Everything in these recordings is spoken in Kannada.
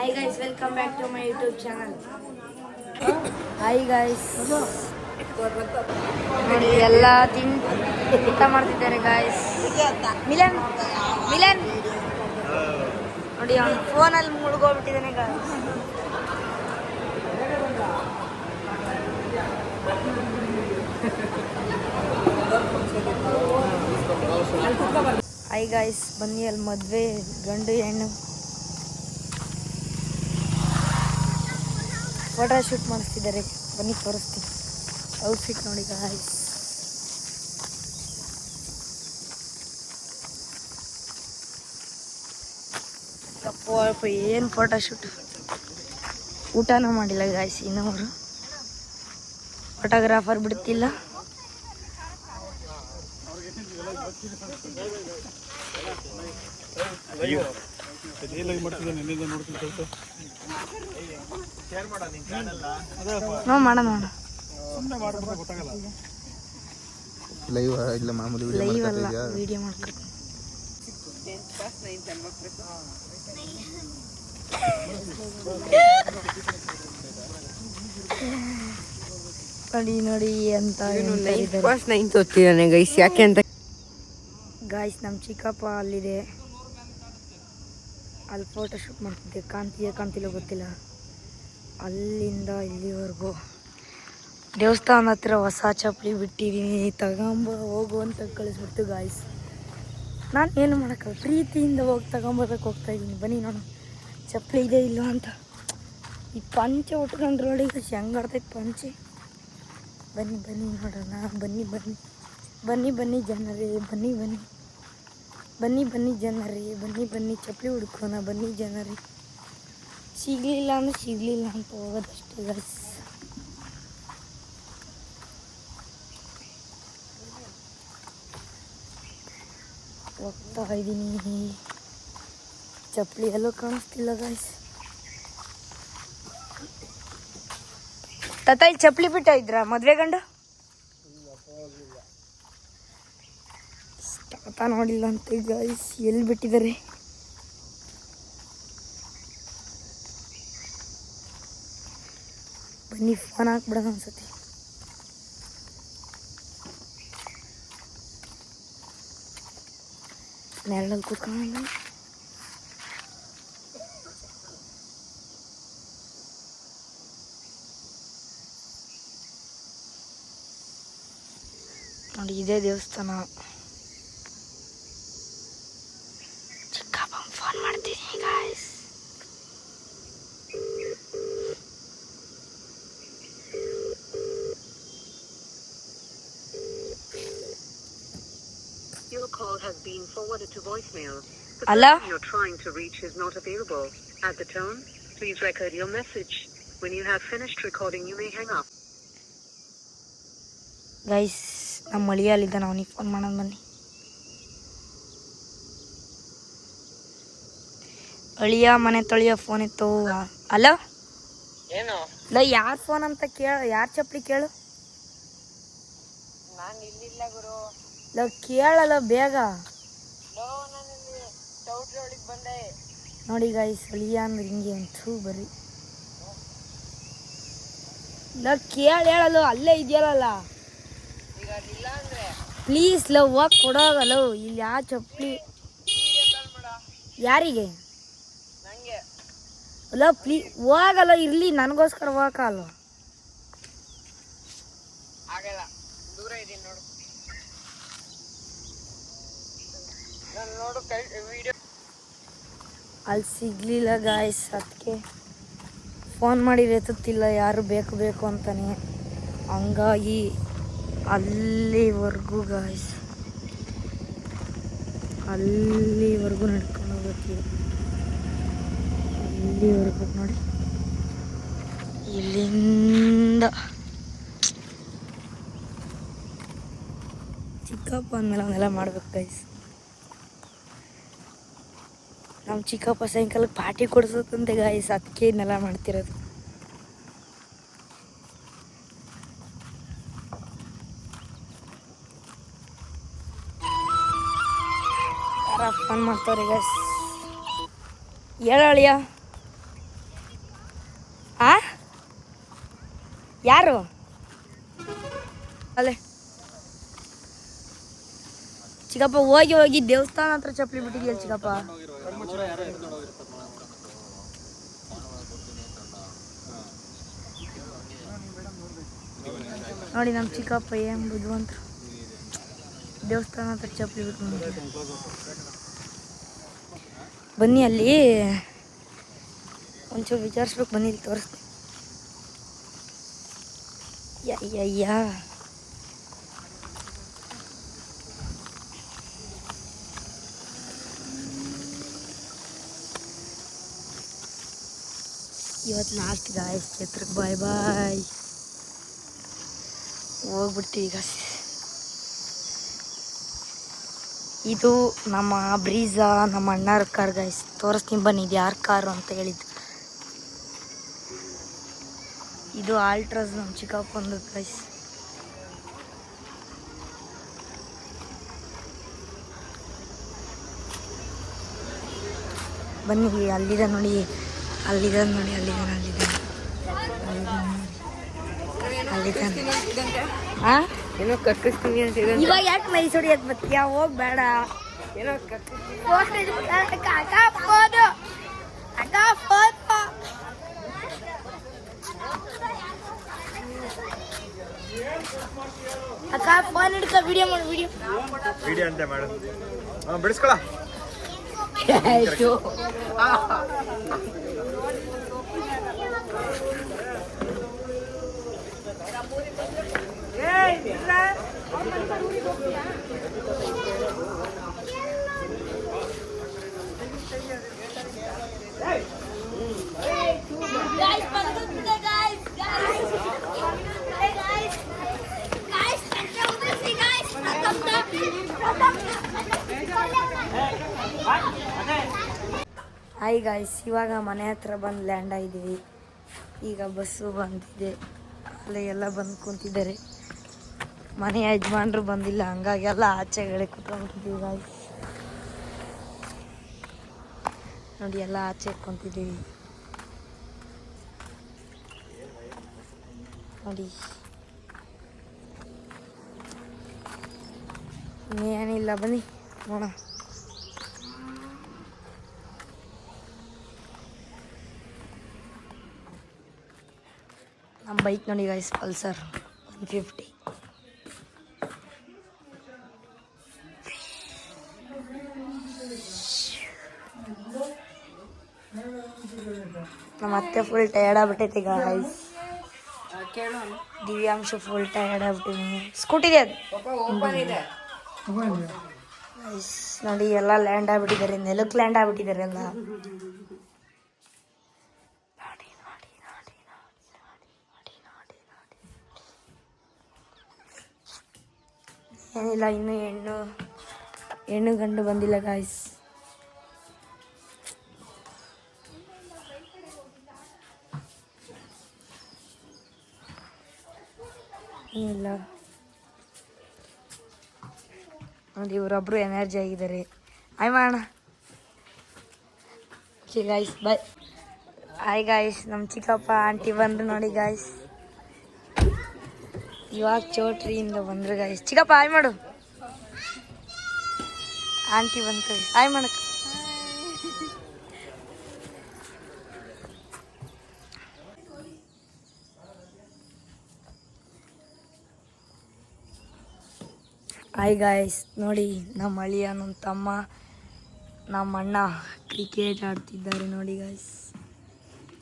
Hi guys, welcome back to my YouTube channel. Hi guys. ನೋಡಿ ಎಲ್ಲ ಊಟ ಮಾಡ್ತಿದ್ದಾರೆ ಗಾಯ್ಸ್. ಮಿಲನ್ ನೋಡಿ ಅವ್ನು ಫೋನಲ್ಲಿ ಮುಳುಗೋಗ್ಬಿಟ್ಟಿದ್ದಾನೆ ಗಾಯ್ಸ್. ಹಾಯ್ ಗಾಯ್ಸ್, ಬನ್ನಿ ಅಲ್ಲಿ ಮದುವೆ ಗಂಡು ಹೆಣ್ಣು ಫೋಟೋ ಶೂಟ್ ಮಾಡಿಸ್ತಿದ್ದಾರೆ. ಬನ್ನಿ ತೋರಿಸ್ತೀನಿ ಔಟ್ಫಿಟ್ ನೋಡಿ ಗಾಯ್ಸ್. ಅಪ್ಪ ಏನು ಫೋಟೋ ಶೂಟ್. ಊಟನೂ ಮಾಡಿಲ್ಲ ಗಾಯ್ಸ್ ಇನ್ನವರು. ಫೋಟೋಗ್ರಾಫರ್ ಬಿಡ್ತಿಲ್ಲ. ಮಾಡೋಣ ಲೈವ್ ಇಲ್ಲ, ಮಾಮೂಲಿ ಲೈವ್ ಅಲ್ಲ, ವಿಡಿಯೋ ಮಾಡ್ಕೊಂಡು. ನೋಡಿ ಅಂತ ಯಾಕೆ ಅಂತ ಗಾಯ್ಸ್, ನಮ್ಮ ಚಿಕ್ಕಪ್ಪ ಅಲ್ಲಿದೆ, ಅಲ್ಲಿ ಫೋಟೋ ಶೂಟ್ ಮಾಡ್ತಿದ್ದೆ. ಕಾಣ್ತಿಲ್ಲ ಗೊತ್ತಿಲ್ಲ. ಅಲ್ಲಿಂದ ಇಲ್ಲಿವರೆಗೂ ದೇವಸ್ಥಾನ ಹತ್ರ ಹೊಸ ಚಪ್ಪಲಿ ಬಿಟ್ಟಿದ್ದೀನಿ, ತಗೊಂಬ ಹೋಗು ಅಂತ ಕಳಿಸ್ಬಿಡ್ತು ಗಾಯ್ಸ್. ನಾನು ಏನು ಮಾಡೋಕ್ಕಲ್ಲ, ಪ್ರೀತಿಯಿಂದ ಹೋಗಿ ತಗೊಂಬರೋಕ್ಕೆ ಹೋಗ್ತಾಯಿದ್ದೀನಿ. ಬನ್ನಿ ನೋಡೋಣ ಚಪ್ಪಲಿ ಇದೆ ಇಲ್ಲ ಅಂತ. ಈ ಪಂಚೆ ಉಟ್ಕೊಂಡ್ರೆ ನೋಡಿ ಹೆಂಗೆ ಆಡ್ತೈತೆ ಪಂಚೆ. ಬನ್ನಿ ನೋಡೋಣ. ಬನ್ನಿ ಜನರೇ, ಬನ್ನಿ ಜನರೇ, ಬನ್ನಿ ಚಪ್ಪಲಿ ಹುಡ್ಕೋಣ. ಬನ್ನಿ ಜನರೇ, ಸಿಗಲಿಲ್ಲ ಅಂತ ಹೋಗೋದಷ್ಟೇ ಗಾಯ್ಸ್. ಹೋಗ್ತಾ ಇದ್ದೀನಿ, ಚಪ್ಪಲಿ ಎಲ್ಲೂ ಕಾಣಿಸ್ತಿಲ್ಲ ಗಾಯ್ಸ್. ತಾತ ಇಲ್ಲಿ ಚಪ್ಪಲಿ ಬಿಟ್ಟ ಇದ್ರ ಮದ್ವೆ ಗಂಡ? ತಾತ ನೋಡಿಲ್ಲ ಅಂತ ಗಾಯ್ಸ್. ಎಲ್ಲಿ ಬಿಟ್ಟಿದ್ದಾರೆ? ಬನ್ನಿ ಫೋನ್ ಹಾಕ್ಬಿಡೋಣ ಅನ್ಸತಿ. ನೆರಳಲ್ಲಿ ಕೂತ್ಕೊಂಡು ನೋಡಿ, ಇದೇ ದೇವಸ್ಥಾನ. ಚಿಕ್ಕಪ್ಪ ಫೋನ್ ಮಾಡ್ತೀನಿ guys. Your call has been forwarded to voicemail. The Hello? person you're trying to reach is not available. At the tone, please record your message. When you have finished recording, you may hang up. Guys, ನಮ್ಮ ಮಳಿಯಲ್ಲಿದ್ದಾನೆ, ಅವನಿಗೆ ಫೋನ್ ಮಾಡೋಣ ಬನ್ನಿ. ಅಳಿಯ ಮನೆ ತೊಳಿಯೋ ಫೋನ್ ಇತ್ತು. ಅಲೋ, ಏನು ಇಲ್ಲ ಯಾರು ಫೋನ್ ಅಂತ ಕೇಳು, ಯಾರು ಚಪ್ಪಲಿ ಕೇಳು. ನಾನು ಇಲ್ಲಿಲ್ಲ ಗುರು. ಇಲ್ಲ ಕೇಳಲ್ಲ ಬೇಗ. ಬಂದೆ ನೋಡಿ ಗಾಯ್ಸ್, ಅಳಿಯ ಅಂದ್ರೆ ಹಿಂಗೆ ಅಂತೂ ಬರ್ರಿ. ಇಲ್ಲ ಹೇಳಲ್ಲ, ಅಲ್ಲೇ ಇದೆಯಲ್ಲ. ಈಗ ಅದಿಲ್ಲ ಅಂದ್ರೆ ಪ್ಲೀಸ್ ಲವ್ ಹೋಗಿ ಕೊಡೋಗಲ್ಲ. ಇಲ್ಲಿ ಯಾವ ಚಪ್ಪಲಿ ಯಾರಿಗೆ? ನಂಗೆ ಅಲ್ಲ ಹೋಗಲ್ಲ, ಇರಲಿ, ನನಗೋಸ್ಕರ ಹೋಗಲ್ಲ. ಆಗಲ್ಲ, ದೂರ ಇದೀನಿ ನೋಡು. ನಾನು ನೋಡು ವಿಡಿಯೋ ಅಲ್ಲಿ ಸಿಗಲಿಲ್ಲ ಗಾಯ್ಸ್. ಅದಕ್ಕೆ ಫೋನ್ ಮಾಡಿ ಎತ್ತುತ್ತಿಲ್ಲ, ಯಾರು ಬೇಕು ಅಂತಾನೆ. ಹಂಗಾಗಿ ಅಲ್ಲಿವರೆಗೂ ಗಾಯ್ಸ್, ಅಲ್ಲಿವರೆಗೂ ನಡ್ಕೊಂಡು ಹೋಗ್ತೀವಿ. ಅಲ್ಲಿವರೆಗೂ ನೋಡಿ, ಇಲ್ಲಿಂದ ಚಿಕ್ಕಪ್ಪ ಅಂದಮೇಲೆ ಅವನ್ನೆಲ್ಲ ಮಾಡ್ಬೇಕು ಗೈಸ್. ನಮ್ಮ ಚಿಕ್ಕಪ್ಪ ಸಾಯಂಕಾಲಕ್ಕೆ ಪಾರ್ಟಿ ಕೊಡಿಸೋದಂತೆ ಗಾಯ್ಸ್, ಅದಕ್ಕೆ ಇದನ್ನೆಲ್ಲ ಮಾಡ್ತಿರೋದು. ಯಾರ ಫೋನ್ ಮಾಡ್ತಾವ್ರಿ ಗೈಸ್. ಹೇಳಳಿಯ ಯಾರು ಅಲ್ಲೇ ಚಿಕ್ಕಪ್ಪ ಹೋಗಿ ಹೋಗಿ ದೇವಸ್ಥಾನ ಹತ್ರ ಚಪ್ಪಲಿ ಬಿಟ್ಟಿದ್ಯಲ್ಲ ಚಿಕ್ಕಪ್ಪ. ನೋಡಿ ನಮ್ಮ ಚಿಕ್ಕಪ್ಪ ಏನು ಬುದ್ಧಿವಂತ ದೇವಸ್ಥಾನ ಹತ್ರ ಚಪ್ಪಲಿ ಬಿಟ್ಟು ಬನ್ನಿ ಅಲ್ಲಿ ಒಂಚೂರು ವಿಚಾರಿಸ್ಬೇಕು, ಬನ್ನಿ ಇಲ್ಲಿ ತೋರಿಸ್ತೀನಿ. ಯಯ್ಯ ಇವತ್ತು ಲಾಸ್ಟ್ ಗಾಯ್ಸ್, ಛತ್ರಕ್ಕೆ ಬಾಯ್ ಬಾಯ್, ಹೋಗ್ಬಿಡ್ತೀವಿ ಈಗ. ಇದು ನಮ್ಮ ಬ್ರೀಝಾ, ನಮ್ಮ ಅಣ್ಣರ ಕಾರ್ ಗಾಯ್ಸ್. ತೋರಿಸ್ತೀನಿ ಬನ್ನಿ, ಇದು ಯಾರ ಕಾರು ಅಂತ ಹೇಳಿದ್ದು. ಇದು ಆಲ್ಟ್ರಾಸ್ ನಮ್ಮ ಚಿಕ್ಕಪ್ಪಂದು ಗೈಸ್. ಬನ್ನಿ, ಅಲ್ಲಿದೆ ನೋಡಿ, ಅಲ್ಲಿದೆ ನೋಡಿ, ಅಲ್ಲಿದೆ. ಹಾಂ ಏನೋ ಕಕ್ಕಿಸ್ತೀನಿ ಅಂತ ಇದೆ. ಇವಾಗ ಯಾಕೆ ಮೈ ಸುಡಿಯೋದು ಬತ್ತೀಯಾ? ಹೋಗ್ಬೇಡ. ಏನೋ ಕಕ್ಕಿಸ್ತೀನಿ. ಅಕ್ಕ ಫೋನ್ ಹಿಡ್ಕ, ವಿಡಿಯೋ ಮಾಡು, ವಿಡಿಯೋ ಅಂತ ಮಾಡು, ಬಿಡಿಸ್ಕೊಳ. ಹಾಯ್ ಗಾಯ್ಸ್, ಇವಾಗ ಮನೆ ಹತ್ರ ಬಂದು ಲ್ಯಾಂಡ್ ಆಗಿದ್ದೀವಿ. ಈಗ ಬಸ್ಸು ಬಂದಿದೆ, ಅಲ್ಲೇ ಎಲ್ಲ ಬಂದು ಕುಂತಿದ್ದಾರೆ. ಮನೆ ಯಜಮಾನ್ರು ಬಂದಿಲ್ಲ, ಹಂಗಾಗಿ ಎಲ್ಲ ಆಚೆಗಡೆ ಕುತ್ಕೊಂಡ್ಬಿಟ್ಟಿದ್ದೀವಿ ಗಾಯ್ಸ್. ನೋಡಿ, ಎಲ್ಲ ಆಚೆ ಕುಂತಿದ್ದೀವಿ ನೋಡಿ. ಏನಿಲ್ಲ, ಬನ್ನಿ ನೋಡೋಣ. ನಮ್ಮ ಬೈಕ್ ನೋಡಿ ಗಾಯ್ಸ್, ಪಲ್ಸರ್ 150. ನಮ್ಮ ಅತ್ತೆ ಫುಲ್ ಟಯರ್ಡ್ ಆಗ್ಬಿಟ್ಟೈತಿ ಗಾಯ್ಸ್. ದಿವ್ಯಾಂಶ ಫುಲ್ ಟಯರ್ಡ್ ಆಗ್ಬಿಟ್ಟಿನಿ. ಸ್ಕೂಟಿದೆ ಅದು ಗೈಸ್. ನೋಡಿ, ಎಲ್ಲ ಲ್ಯಾಂಡ್ ಆಗ್ಬಿಟ್ಟಿದ್ದಾರೆ, ನೆಲಕ್ಕೆ ಲ್ಯಾಂಡ್ ಆಗ್ಬಿಟ್ಟಿದ್ದಾರೆ ಎಲ್ಲ. ಏನಿಲ್ಲ, ಇನ್ನೂ ಹೆಣ್ಣು ಗಂಡು ಬಂದಿಲ್ಲ ಗಾಯ್ಸ್. ಏನಿಲ್ಲ ನೋಡಿ, ಇವರೊಬ್ಬರು ಎನರ್ಜಿ ಆಗಿದ್ದಾರೆ. ಆಯ್ ಮಾಡೋಣ. ಓಕೆ ಗಾಯ್ಸ್, ಬಾಯ್. ಹಾಯ್ ಗಾಯ್ಸ್, ನಮ್ಮ ಚಿಕ್ಕಪ್ಪ ಆಂಟಿ ಬಂದರು ನೋಡಿ ಗಾಯ್ಸ್. ಇವಾಗ ಚೋಟ್ರಿಯಿಂದ ಬಂದರು ಗಾಯ್ಸ್. ಚಿಕ್ಕಪ್ಪ ಹಾಯ್ ಮಾಡು. ಆಂಟಿ ಬಂತು, ಹಾಯ್ ಮಾಡಕ್ಕೆ. ಹಾಯ್ ಗಾಯ್ಸ್, ನೋಡಿ ನಮ್ಮ ಅಳಿಯ, ನಮ್ಮ ತಮ್ಮ, ನಮ್ಮ ಅಣ್ಣ ಕ್ರಿಕೆಟ್ ಆಡ್ತಿದ್ದಾರೆ ನೋಡಿ ಗಾಯ್ಸ್.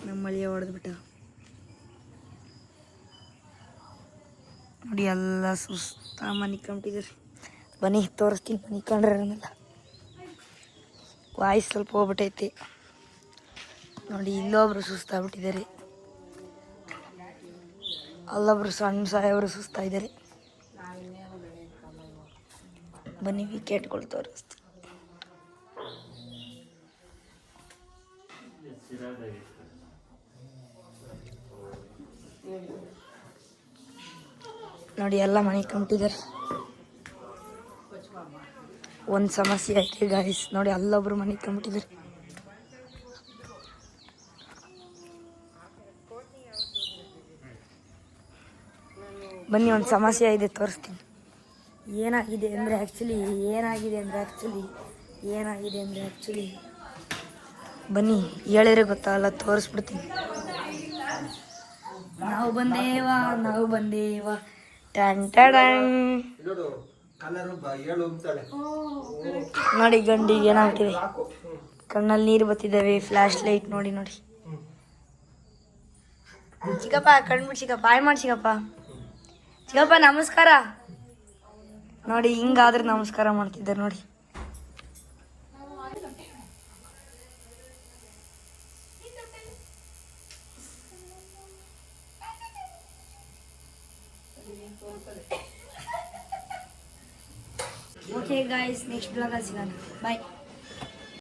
ನಮ್ಮ ಅಳಿಯ ಹೊಡೆದ್ಬಿಟ್ಟ ನೋಡಿ, ಎಲ್ಲ ಸುಸ್ತ ಮನಿಕೊಂಬಿಟ್ಟಿದ್ದಾರೆ. ಬನ್ನಿ ತೋರಿಸ್ತೀನಿ, ಮನಿಕೊಂಡ್ರೆ ಆಮೇಲೆ ವಾಯ್ಸ್ ಸ್ವಲ್ಪ ಹೋಗ್ಬಿಟ್ಟೈತೆ ನೋಡಿ. ಇಲ್ಲೊಬ್ರು ಸುಸ್ತಾಗ್ಬಿಟ್ಟಿದ್ದಾರೆ, ಅಲ್ಲೊಬ್ರು ಸಣ್ಣ ಸಾಯವರು ಸುಸ್ತಾಯಿದ್ದಾರೆ. ಬನ್ನಿ ವಿಕೆಟ್ಗಳು ತೋರಿಸ್ತೀನಿ. ನೋಡಿ, ಎಲ್ಲ ಮನೆ ಕಂಬಿಟ್ಟಿದ್ದಾರೆ. ಒಂದು ಸಮಸ್ಯೆ ಐತೆ ಗಾಯ್ಸ್ ನೋಡಿ, ಅಲ್ಲೊಬ್ರು ಮನೆ ಕಂಬಿಟ್ಟಿದ್ದಾರೆ. ಬನ್ನಿ ಒಂದು ಸಮಸ್ಯೆ ಇದೆ ತೋರಿಸ್ತೀನಿ. ಏನಾಗಿದೆ ಅಂದರೆ ಆ್ಯಕ್ಚುಲಿ ಬನ್ನಿ ಹೇಳಿದ್ರೆ ಗೊತ್ತಾಗಲ್ಲ, ತೋರಿಸ್ಬಿಡ್ತೀನಿ. ನಾವು ಬಂದೇವ ಟನ್ ಟಡನ್. ನೋಡಿ ಗಂಡಿಗೆ ಏನಾಗ್ತಿದೆ, ಕಣ್ಣಲ್ಲಿ ನೀರು ಬತ್ತಿದ್ದಾವೆ, ಫ್ಲ್ಯಾಶ್ ಲೈಟ್ ನೋಡಿ. ಚಿಕ್ಕಪ್ಪ ಕಣ್ಬಿಟ್ಟು ಚಿಕ್ಕಪ್ಪ, ಬಾಯ್ ಮಾಡಿ ಚಿಕ್ಕಪ್ಪ ನಮಸ್ಕಾರ. ನೋಡಿ ಹಿಂಗಾದ್ರೆ ನಮಸ್ಕಾರ ಮಾಡ್ತಿದ್ದಾರೆ ನೋಡಿ. ಓಕೆ ಗಾಯ್ಸ್, ನೆಕ್ಸ್ಟ್ ಬ್ಲಾಗಲ್ಲಿ ಸಿಗೋಣ. ಬಾಯ್.